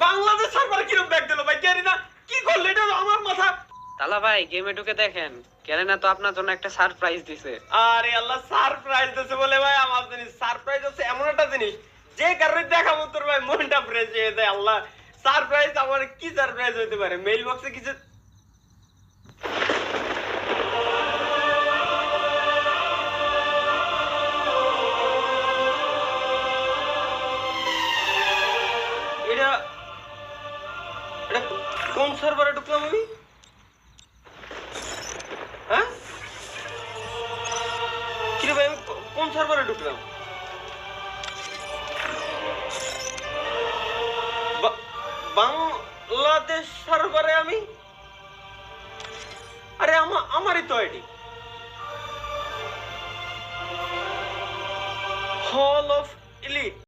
Bangladesh server কিরকম back দিল ভাই? ক্যারিনা কি করলে? এটা আমার মাথা। তালা ভাই গেমে ঢুকে দেখেন, ক্যারেনা তো আপনার জন্য একটা সারপ্রাইজ দিছে। আরে আল্লাহ, সারপ্রাইজ দিছে বলে ভাই আমার জিনিস সারপ্রাইজ আছে এমন একটা জিনিস যে কারণে দেখাবো তোর ভাই মনটা ফ্রেশ হয়ে যায়। আল্লাহ, সারপ্রাইজ আমার কি সারপ্রাইজ হতে পারে? মেইল বক্সে কিছু এটা এটা কোন সার্ভারে ঢুকলাম আমি? হ্যাঁ কি রে ভাই, আমি কোন সার্ভারে ঢুকলাম? বাংলাদেশ সার্ভারে আমি? আরে আমারই তো আইডি হল অফ